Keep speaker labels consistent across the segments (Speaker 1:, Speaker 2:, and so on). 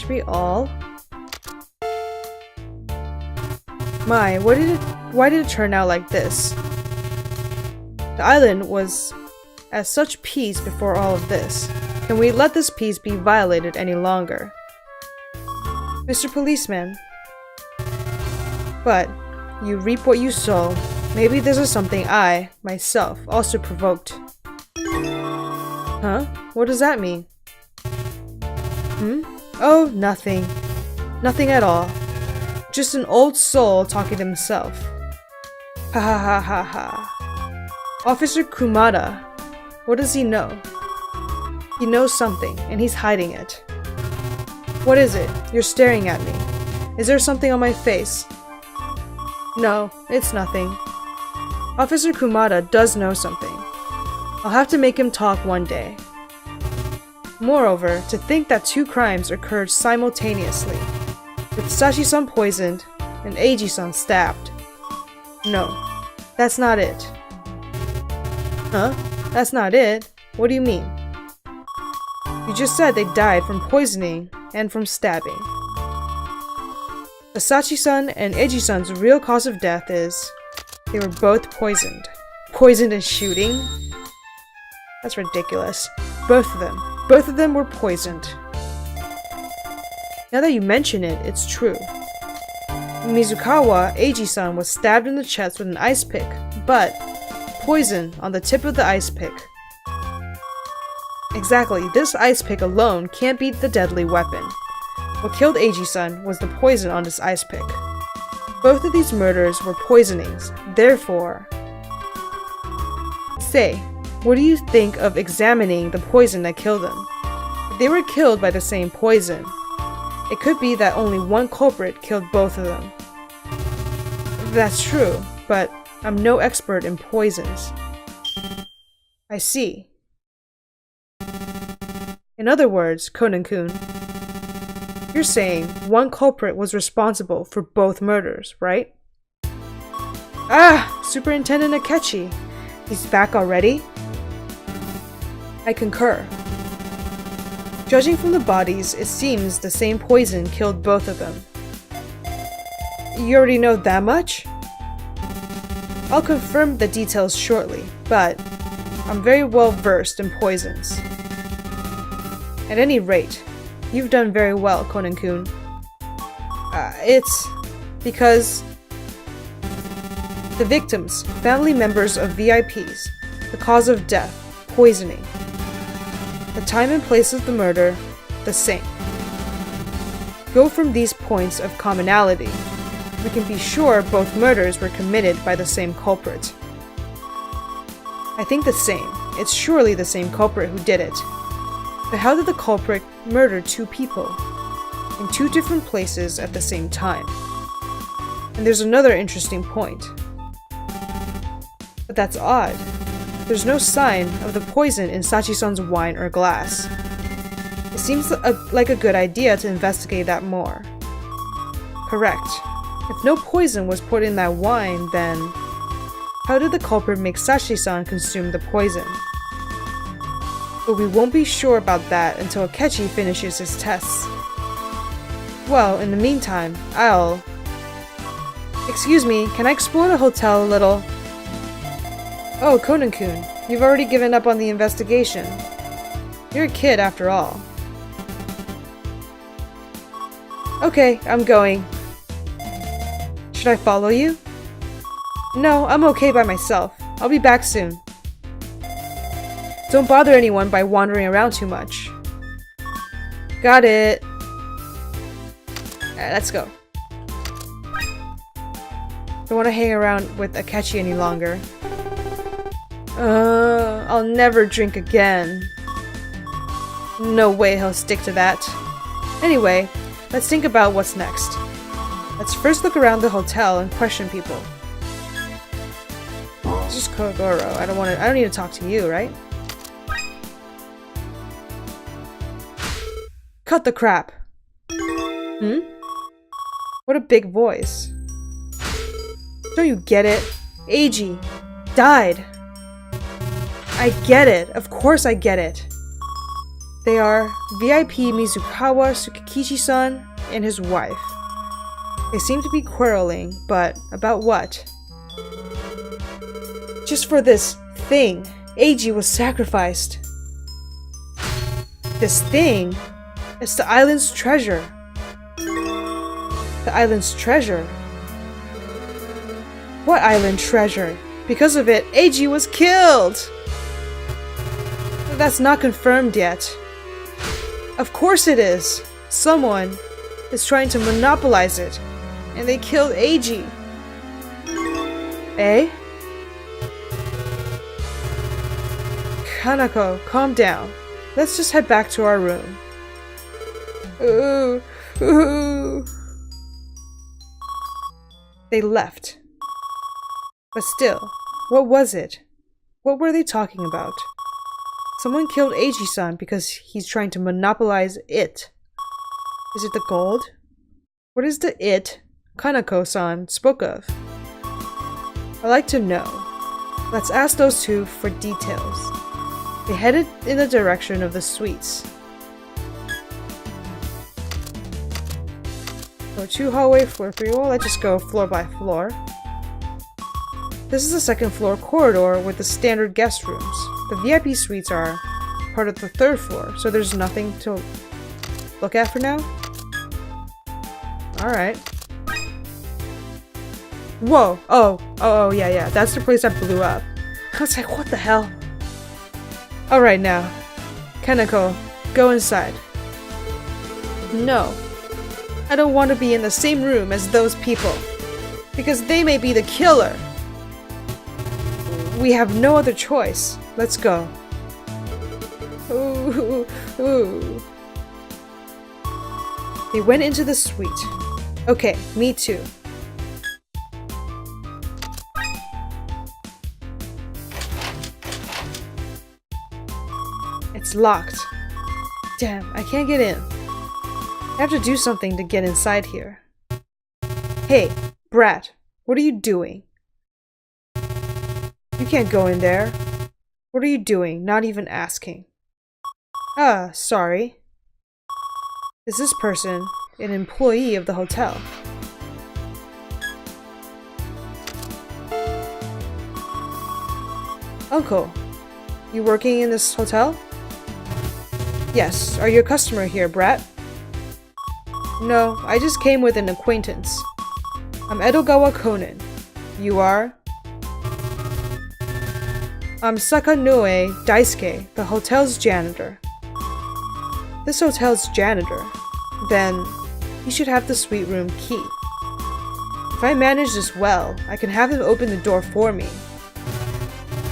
Speaker 1: should be all. My, why did it turn out like this? The island was at such peace before all of this. Can we let this peace be violated any longer? Mr. Policeman. But you reap what you sow. Maybe this is something I, myself, also provoked. Huh? What does that mean? Oh, nothing. Nothing at all. Just an old soul talking to himself. Ha ha ha ha ha. Officer Kumada. What does he know? He knows something, and he's hiding it. What is it? You're staring at me. Is there something on my face? No, it's nothing. Officer Kumada does know something. I'll have to make him talk one day. Moreover, to think that two crimes occurred simultaneously, with Sashi-san poisoned and Eiji-san stabbed. No, that's not it. Huh? That's not it? What do you mean? You just said they died from poisoning and from stabbing. The Sashi-san and Eiji-san's real cause of death is they were both poisoned. Poisoned and shooting? That's ridiculous. Both of them were poisoned. Now that you mention it, it's true. Mizukawa, Eiji-san, was stabbed in the chest with an ice pick, but poison on the tip of the ice pick. Exactly, this ice pick alone can't beat the deadly weapon. What killed Eiji-san was the poison on this ice pick. Both of these murders were poisonings, therefore... Say, what do you think of examining the poison that killed them? If they were killed by the same poison, it could be that only one culprit killed both of them. That's true, but I'm no expert in poisons. I see. In other words, Conan-kun, you're saying one culprit was responsible for both murders, right? Ah! Superintendent Akechi! He's back already? I concur. Judging from the bodies, it seems the same poison killed both of them. You already know that much? I'll confirm the details shortly, but I'm very well versed in poisons. At any rate, you've done very well, Conan-kun. It's because the victims, family members of VIPs, the cause of death, poisoning. The time and place of the murder, the same. Go from these points of commonality. We can be sure both murders were committed by the same culprit. I think the same. It's surely the same culprit who did it. But how did the culprit murder two people in two different places at the same time? And there's another interesting point. But that's odd. There's no sign of the poison in Sachi-san's wine or glass. It seems like a good idea to investigate that more. Correct. If no poison was put in that wine, then how did the culprit make Sachi-san consume the poison? But we won't be sure about that until Akechi finishes his tests. Well, in the meantime, Excuse me, can I explore the hotel a little? Oh, Conan-kun, you've already given up on the investigation. You're a kid after all. Okay, I'm going. Should I follow you? No, I'm okay by myself. I'll be back soon. Don't bother anyone by wandering around too much. Got it. Let's go. Don't want to hang around with Akechi any longer. I'll never drink again. No way he'll stick to that. Anyway, let's think about what's next. Let's first look around the hotel and question people. It's just Kogoro. I don't need to talk to you, right? Cut the crap. What a big voice. Don't you get it? Eiji died. I get it. Of course I get it. They are VIP Mizukawa Tsukikichi-san and his wife. They seem to be quarreling, but about what? Just for this thing, Eiji was sacrificed. This thing? It's the island's treasure. The island's treasure? What island treasure? Because of it, Eiji was killed! That's not confirmed yet. Of course it is! Someone is trying to monopolize it, and they killed Eiji. Eh? Kanako, calm down. Let's just head back to our room. Ooh. They left. But still, what was it? What were they talking about? Someone killed Eiji-san because he's trying to monopolize it. Is it the gold? What is the it Kanako-san spoke of? I'd like to know. Let's ask those two for details. They headed in the direction of the suites. Floor 2 hallway, floor 3 wall. Let's just go floor by floor. This is the second floor corridor with the standard guest rooms. The VIP suites are part of the third floor, so there's nothing to look at for now. Alright. Whoa! Oh, yeah. That's the place that blew up. I was like, what the hell? Alright now. Kanako, go inside. No. I don't want to be in the same room as those people. Because they may be the killer. We have no other choice. Let's go. Ooh. They went into the suite. Okay, me too. It's locked. Damn, I can't get in. I have to do something to get inside here. Hey, Brat, what are you doing? You can't go in there. What are you doing? Not even asking. Ah, sorry. Is this person an employee of the hotel? Uncle, you working in this hotel? Yes, are you a customer here, Brat? No, I just came with an acquaintance. I'm Edogawa Conan. You are? I'm Sakanoe Daisuke, the hotel's janitor. This hotel's janitor? Then, he should have the suite room key. If I manage this well, I can have him open the door for me.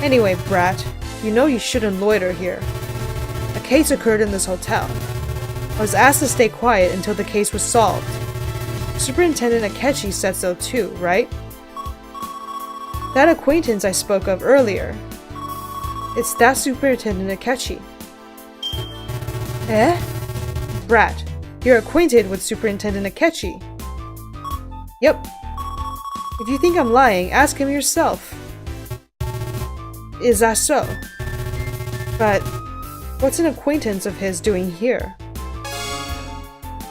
Speaker 1: Anyway, Brat, you know you shouldn't loiter here. A case occurred in this hotel. I was asked to stay quiet until the case was solved. Superintendent Akechi said so too, right? That acquaintance I spoke of earlier. It's that Superintendent Akechi. Eh? Brat, you're acquainted with Superintendent Akechi. Yep. If you think I'm lying, ask him yourself. Is that so? But what's an acquaintance of his doing here?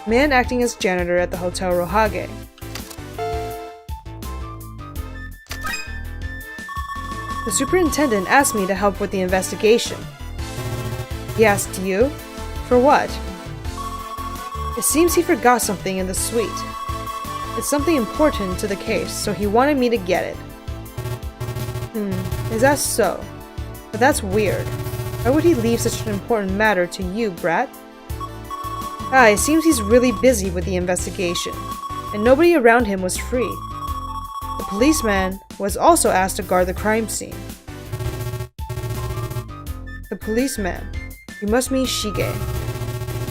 Speaker 1: Man acting as janitor at the Hotel Rohage. The superintendent asked me to help with the investigation. He asked you? For what? It seems he forgot something in the suite. It's something important to the case, so he wanted me to get it. Is that so? But that's weird. Why would he leave such an important matter to you, Brat? It seems he's really busy with the investigation, and nobody around him was free. The policeman was also asked to guard the crime scene. The policeman. You must mean Shige.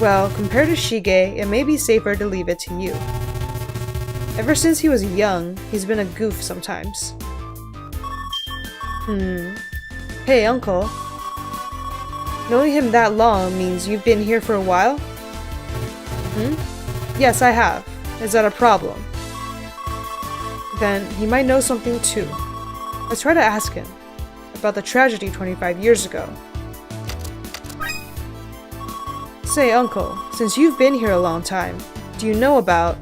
Speaker 1: Well, compared to Shige, it may be safer to leave it to you. Ever since he was young, he's been a goof sometimes. Hey, Uncle. Knowing him that long means you've been here for a while? Yes, I have. Is that a problem? Then he might know something too. Let's try to ask him about the tragedy 25 years ago. Say, Uncle, since you've been here a long time, do you know about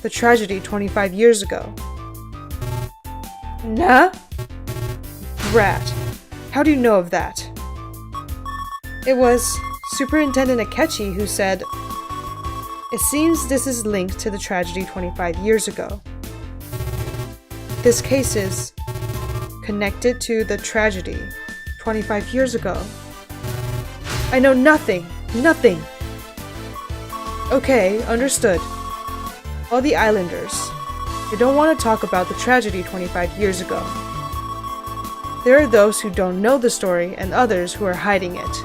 Speaker 1: the tragedy 25 years ago? Nah? Brat, how do you know of that? It was Superintendent Akechi who said, "It seems this is linked to the tragedy 25 years ago. This case is connected to the tragedy 25 years ago." I know nothing! Nothing! Okay, understood. All the islanders. They don't want to talk about the tragedy 25 years ago. There are those who don't know the story and others who are hiding it.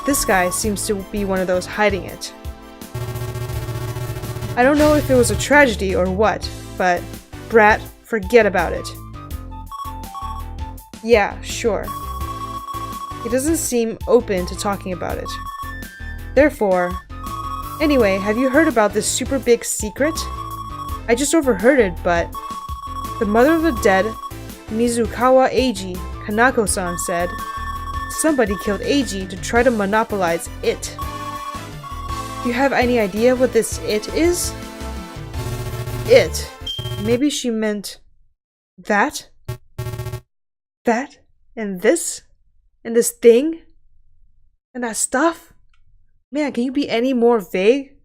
Speaker 1: This guy seems to be one of those hiding it. I don't know if it was a tragedy or what, but Brat, forget about it. Yeah, sure. He doesn't seem open to talking about it. Therefore, anyway, have you heard about this super big secret? I just overheard it, but the mother of the dead, Mizukawa Eiji, Kanako-san, said somebody killed Eiji to try to monopolize it. Do you have any idea what this it is? It. Maybe she meant that? That? And this? And this thing? And that stuff? Man, can you be any more vague?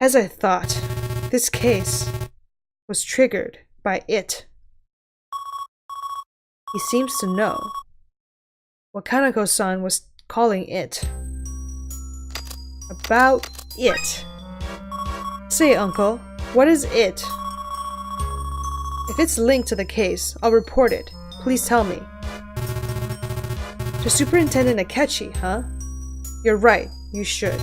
Speaker 1: As I thought, this case was triggered by it. He seems to know what Kanako-san was calling it. About it. Say, Uncle, what is it? If it's linked to the case, I'll report it. Please tell me. To Superintendent Akechi, huh? You're right, you should.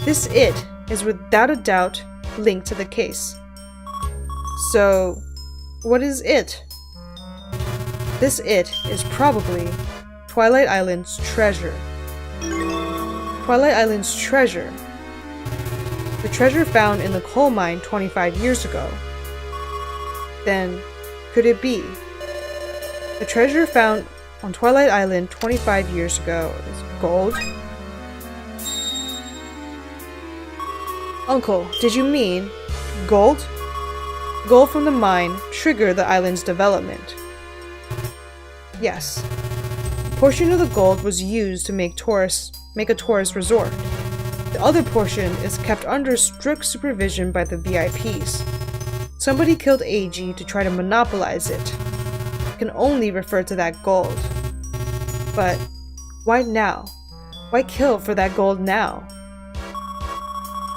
Speaker 1: This it is without a doubt linked to the case. So, what is it? This it is probably Twilight Island's treasure. Twilight Island's treasure. The treasure found in the coal mine 25 years ago. Then, could it be? The treasure found on Twilight Island 25 years ago is gold? Uncle, did you mean gold? Gold from the mine triggered the island's development. Yes. A portion of the gold was used to make a tourist resort. The other portion is kept under strict supervision by the VIPs. Somebody killed Eiji to try to monopolize it. I can only refer to that gold. But why now? Why kill for that gold now?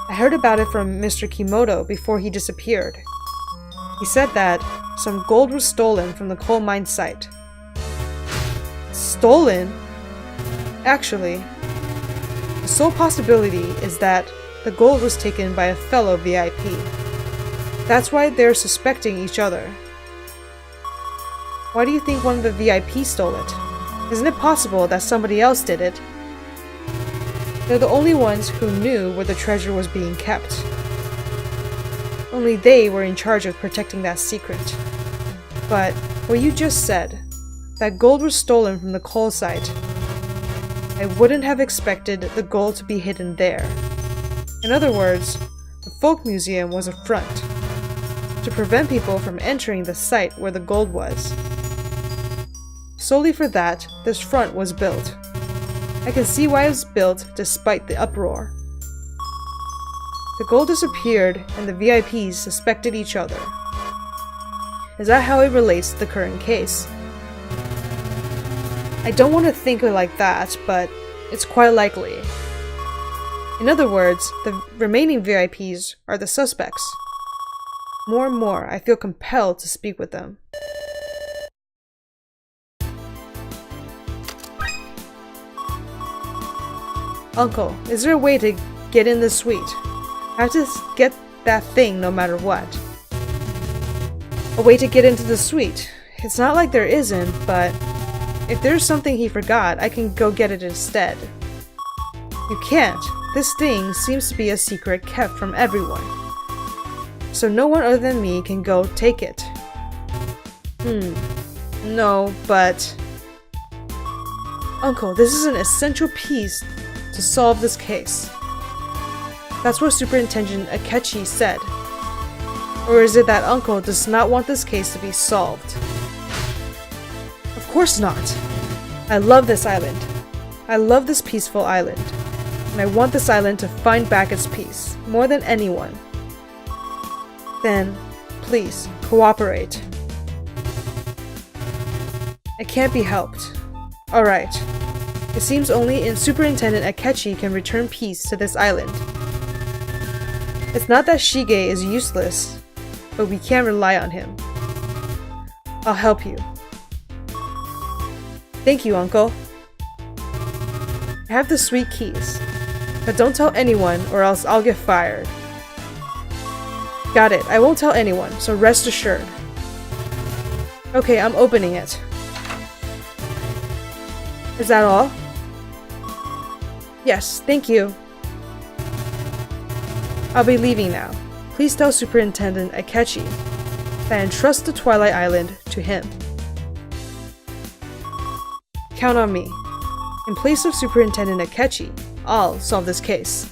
Speaker 1: I heard about it from Mr. Kimoto before he disappeared. He said that some gold was stolen from the coal mine site. Stolen? Actually, the sole possibility is that the gold was taken by a fellow VIP. That's why they're suspecting each other. Why do you think one of the VIPs stole it? Isn't it possible that somebody else did it? They're the only ones who knew where the treasure was being kept. Only they were in charge of protecting that secret. But what you just said, that gold was stolen from the coal site, I wouldn't have expected the gold to be hidden there. In other words, the folk museum was a front to prevent people from entering the site where the gold was. Solely for that, this front was built. I can see why it was built despite the uproar. The gold disappeared and the VIPs suspected each other. Is that how it relates to the current case? I don't want to think it like that, but it's quite likely. In other words, the remaining VIPs are the suspects. More and more, I feel compelled to speak with them. Uncle, is there a way to get in the suite? I have to get that thing no matter what. A way to get into the suite? It's not like there isn't, but if there's something he forgot, I can go get it instead. You can't. This thing seems to be a secret kept from everyone. So no one other than me can go take it. No, but... Uncle, this is an essential piece to solve this case. That's what Superintendent Akechi said. Or is it that Uncle does not want this case to be solved? Of course not. I love this island. I love this peaceful island. And I want this island to find back its peace, more than anyone. Then, please, cooperate. It can't be helped. Alright. It seems only Superintendent Akechi can return peace to this island. It's not that Shige is useless, but we can't rely on him. I'll help you. Thank you, Uncle. I have the sweet keys, but don't tell anyone or else I'll get fired. Got it, I won't tell anyone, so rest assured. Okay, I'm opening it. Is that all? Yes, thank you. I'll be leaving now. Please tell Superintendent Akechi that I entrust the Twilight Island to him. Count on me. In place of Superintendent Akechi, I'll solve this case.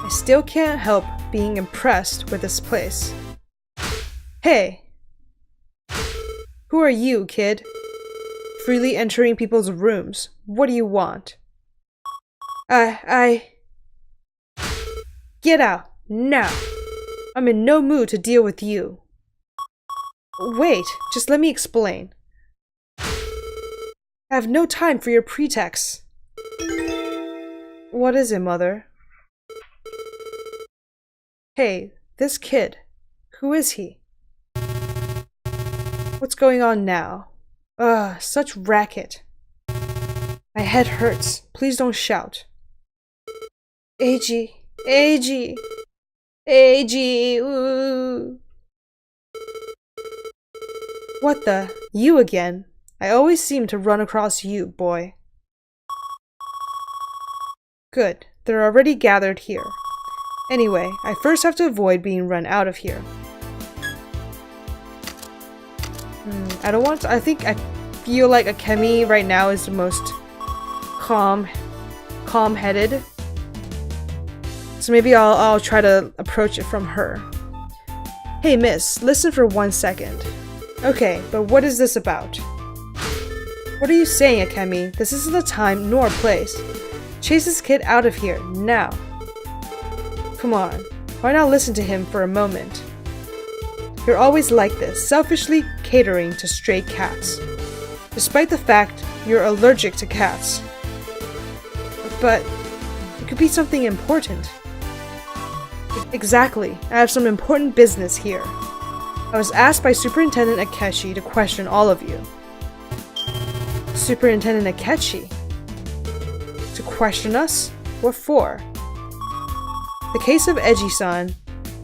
Speaker 1: I still can't help being impressed with this place. Hey! Who are you, kid? Freely entering people's rooms. What do you want? Get out, now! I'm in no mood to deal with you. Wait, just let me explain. I have no time for your pretexts. What is it, Mother? Hey, this kid. Who is he? What's going on now? Ugh, such racket. My head hurts. Please don't shout. Eiji, Eiji, Eiji, ooh. What the? You again? I always seem to run across you, boy. Good, they're already gathered here. Anyway, I first have to avoid being run out of here. I feel like Akemi right now is the most calm-headed. So maybe I'll try to approach it from her. Hey miss, listen for 1 second. Okay, but what is this about? What are you saying, Akemi? This isn't the time nor place. Chase this kid out of here, now. Come on, why not listen to him for a moment? You're always like this, selfishly catering to stray cats. Despite the fact you're allergic to cats. But it could be something important. Exactly, I have some important business here. I was asked by Superintendent Akechi to question all of you. Superintendent Akechi? To question us? What for? The case of Eiji-san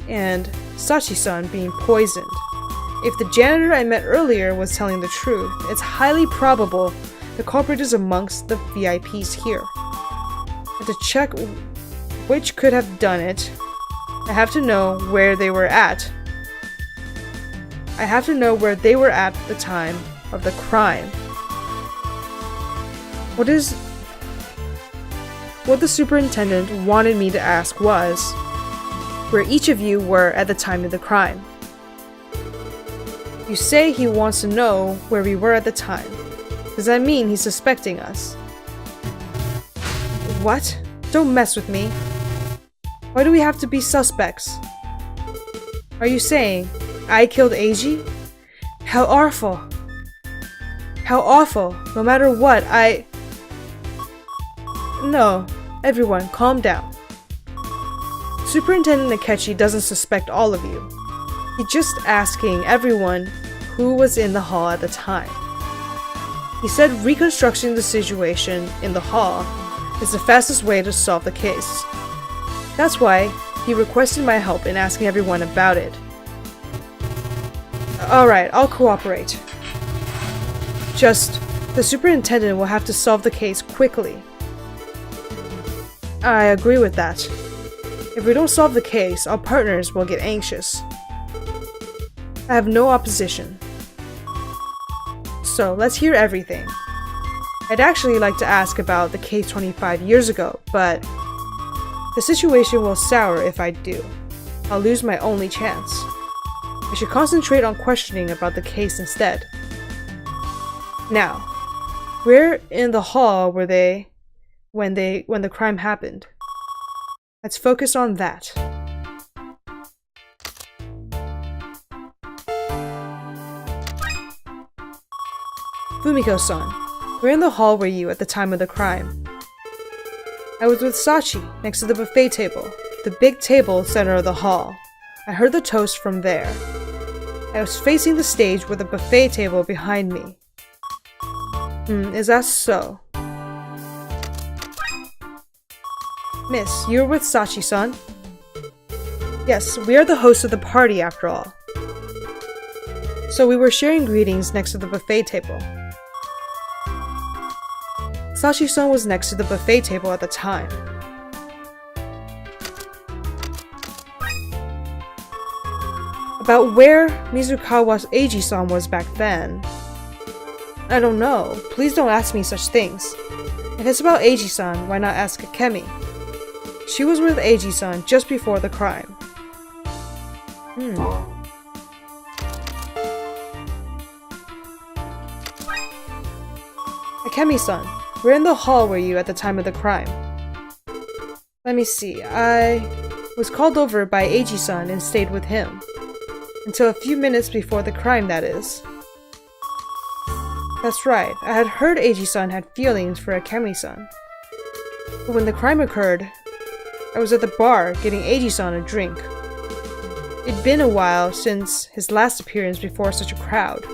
Speaker 1: and Sachi-san being poisoned. If the janitor I met earlier was telling the truth, it's highly probable the culprit is amongst the VIPs here. And to check which could have done it, I have to know where they were at. I have to know where they were at the time of the crime. What the superintendent wanted me to ask was where each of you were at the time of the crime. You say he wants to know where we were at the time. Does that mean he's suspecting us? What? Don't mess with me. Why do we have to be suspects? Are you saying I killed Eiji? How awful. How awful. No matter what, No. Everyone, calm down. Superintendent Akechi doesn't suspect all of you. He's just asking everyone who was in the hall at the time. He said reconstructing the situation in the hall is the fastest way to solve the case. That's why he requested my help in asking everyone about it. Alright, I'll cooperate. Just, the superintendent will have to solve the case quickly. I agree with that. If we don't solve the case, our partners will get anxious. I have no opposition. So, let's hear everything. I'd actually like to ask about the case 25 years ago, but the situation will sour if I do. I'll lose my only chance. I should concentrate on questioning about the case instead. Now, where in the hall were they when the crime happened? Let's focus on that. Fumiko-san, where in the hall were you at the time of the crime? I was with Sachi, next to the buffet table, the big table center of the hall. I heard the toast from there. I was facing the stage with the buffet table behind me. Is that so? Miss, you were with Sachi-san? Yes, we are the hosts of the party after all. So we were sharing greetings next to the buffet table. Sachi-san was next to the buffet table at the time. About where Mizukawa Eiji-san was back then? I don't know. Please don't ask me such things. If it's about Eiji-san, why not ask Akemi? She was with Eiji-san just before the crime. Akemi-san, where in the hall were you at the time of the crime? Let me see, I was called over by Eiji-san and stayed with him. Until a few minutes before the crime, that is. That's right, I had heard Eiji-san had feelings for Akemi-san. But when the crime occurred, I was at the bar getting Eiji-san a drink. It'd been a while since his last appearance before such a crowd.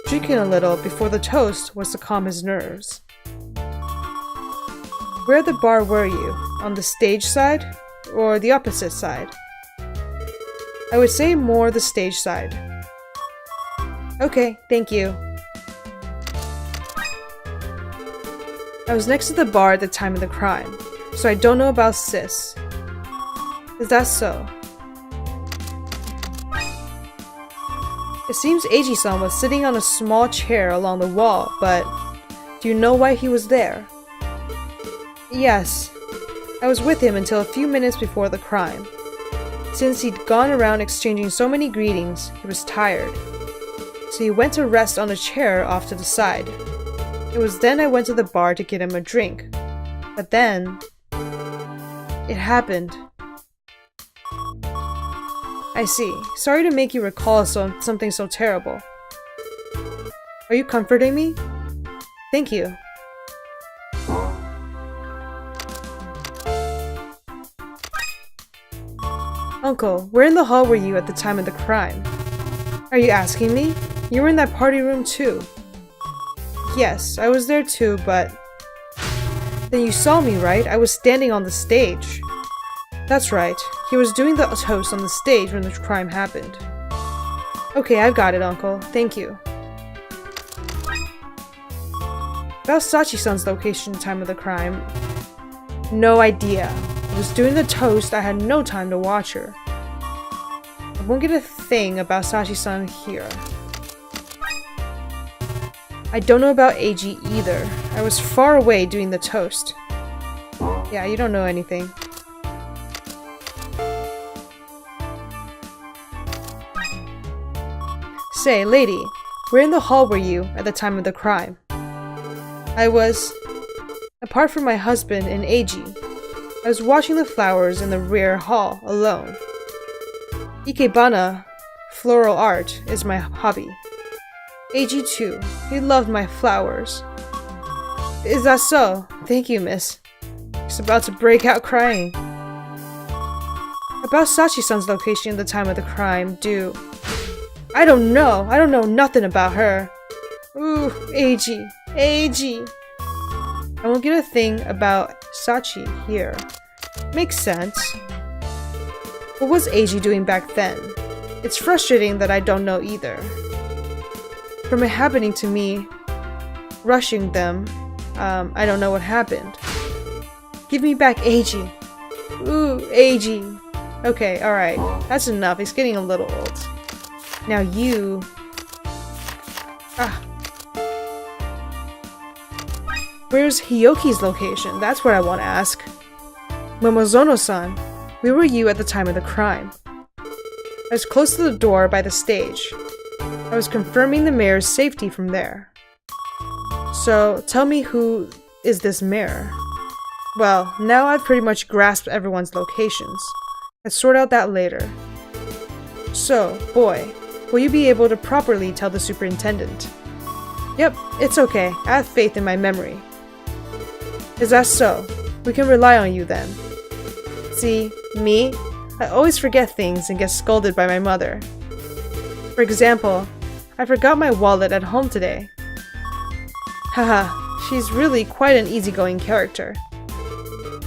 Speaker 1: Drinking a little before the toast was to calm his nerves. Where at the bar were you? On the stage side? Or the opposite side? I would say more the stage side. Okay, thank you. I was next to the bar at the time of the crime, so I don't know about Sis. Is that so? It seems Eiji-san was sitting on a small chair along the wall, but do you know why he was there? Yes, I was with him until a few minutes before the crime. Since he'd gone around exchanging so many greetings, he was tired. So he went to rest on a chair off to the side. It was then I went to the bar to get him a drink. But then it happened. I see. Sorry to make you recall something so terrible. Are you comforting me? Thank you. Uncle, where in the hall were you at the time of the crime? Are you asking me? You were in that party room too. Yes, I was there too, but... Then you saw me, right? I was standing on the stage. That's right. He was doing the toast on the stage when the crime happened. Okay, I've got it, Uncle. Thank you. About Sachi-san's location time of the crime... No idea. I was doing the toast, I had no time to watch her. I won't get a thing about Sachi-san here. I don't know about Eiji either. I was far away doing the toast. Yeah, you don't know anything. Say, lady, where in the hall were you at the time of the crime? I was... Apart from my husband and Eiji, I was watching the flowers in the rear hall alone. Ikebana, floral art, is my hobby. Eiji too, he loved my flowers. Is that so? Thank you, miss. He's about to break out crying. About Sachi-san's location at the time of the crime, I don't know nothing about her. Ooh, Eiji. I won't get a thing about Sachi here. Makes sense. What was Eiji doing back then? It's frustrating that I don't know either. From it happening to me, rushing them, I don't know what happened. Give me back Eiji. Ooh, Eiji. Okay, alright. That's enough. He's getting a little old. Now you... Where's Hyoki's location? That's what I want to ask. Momozono-san, where were you at the time of the crime? I was close to the door by the stage. I was confirming the mayor's safety from there. So, tell me, who is this mayor? Well, now I've pretty much grasped everyone's locations. Let's sort out that later. So, boy, will you be able to properly tell the superintendent? Yep, it's okay. I have faith in my memory. Is that so? We can rely on you then. See, me? I always forget things and get scolded by my mother. For example, I forgot my wallet at home today. Haha, she's really quite an easygoing character.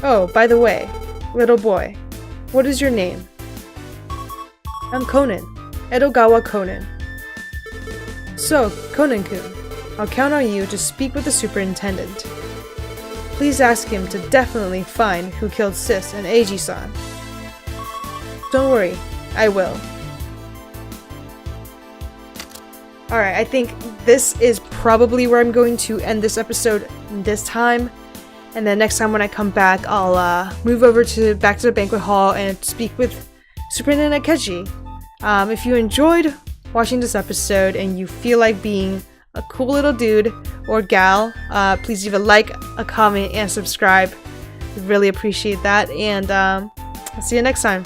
Speaker 1: Oh, by the way, little boy, what is your name? I'm Conan, Edogawa Conan. So, Conan-kun, I'll count on you to speak with the superintendent. Please ask him to definitely find who killed Sis and Eiji-san. Don't worry, I will. Alright, I think this is probably where I'm going to end this episode this time. And then next time when I come back, I'll move over back to the banquet hall and speak with Superintendent Akechi. If you enjoyed watching this episode and you feel like being a cool little dude or gal, please leave a like, a comment, and subscribe. Really appreciate that. And I'll see you next time.